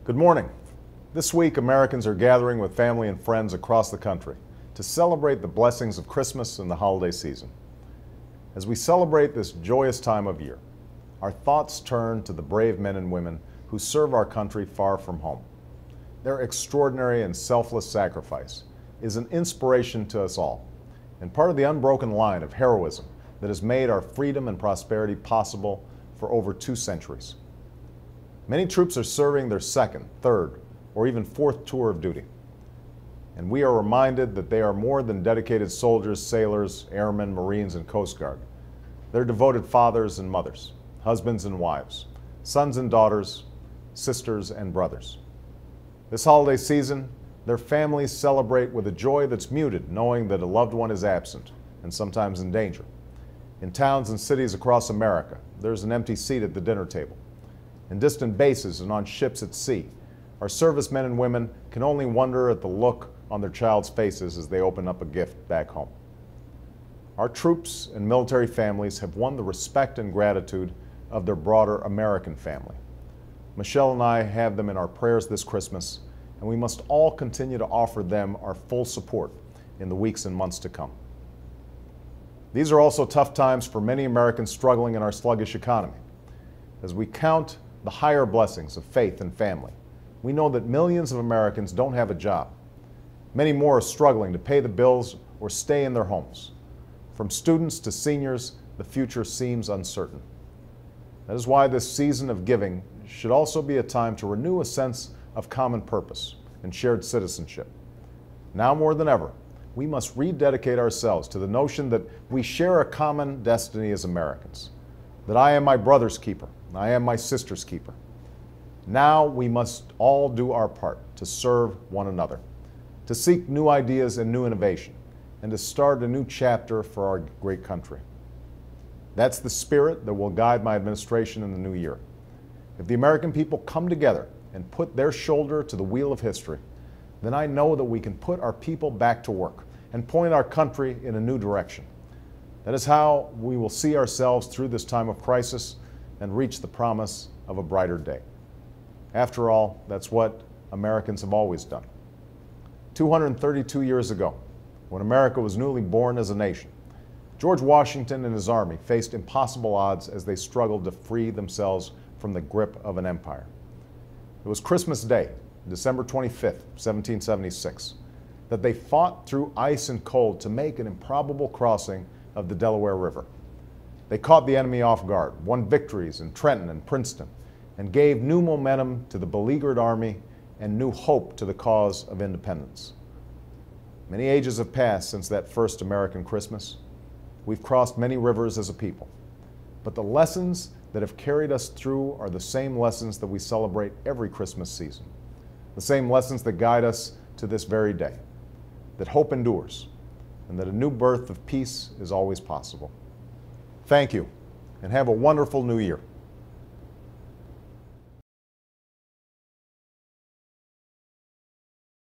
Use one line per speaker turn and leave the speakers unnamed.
Good morning. This week, Americans are gathering with family and friends across the country to celebrate the blessings of Christmas and the holiday season. As we celebrate this joyous time of year, our thoughts turn to the brave men and women who serve our country far from home. Their extraordinary and selfless sacrifice is an inspiration to us all, and part of the unbroken line of heroism that has made our freedom and prosperity possible for over 2 centuries. Many troops are serving their second, third, or even fourth tour of duty. And we are reminded that they are more than dedicated soldiers, sailors, airmen, Marines, and Coast Guard. They're devoted fathers and mothers, husbands and wives, sons and daughters, sisters and brothers. This holiday season, their families celebrate with a joy that's muted, knowing that a loved one is absent and sometimes in danger. In towns and cities across America, there's an empty seat at the dinner table. In distant bases and on ships at sea, our servicemen and women can only wonder at the look on their child's faces as they open up a gift back home. Our troops and military families have won the respect and gratitude of their broader American family. Michelle and I have them in our prayers this Christmas, and we must all continue to offer them our full support in the weeks and months to come. These are also tough times for many Americans struggling in our sluggish economy. As we count the higher blessings of faith and family, we know that millions of Americans don't have a job. Many more are struggling to pay the bills or stay in their homes. From students to seniors, the future seems uncertain. That is why this season of giving should also be a time to renew a sense of common purpose and shared citizenship. Now more than ever, we must rededicate ourselves to the notion that we share a common destiny as Americans, that I am my brother's keeper, I am my sister's keeper. Now we must all do our part to serve one another, to seek new ideas and new innovation, and to start a new chapter for our great country. That's the spirit that will guide my administration in the new year. If the American people come together and put their shoulder to the wheel of history, then I know that we can put our people back to work and point our country in a new direction. That is how we will see ourselves through this time of crisis and reach the promise of a brighter day. After all, that's what Americans have always done. 232 years ago, when America was newly born as a nation, George Washington and his army faced impossible odds as they struggled to free themselves from the grip of an empire. It was Christmas Day, December 25th, 1776, that they fought through ice and cold to make an improbable crossing of the Delaware River. They caught the enemy off guard, won victories in Trenton and Princeton, and gave new momentum to the beleaguered army and new hope to the cause of independence. Many ages have passed since that first American Christmas. We've crossed many rivers as a people, but the lessons that have carried us through are the same lessons that we celebrate every Christmas season, the same lessons that guide us to this very day, that hope endures, and that a new birth of peace is always possible. Thank you, and have a wonderful new year.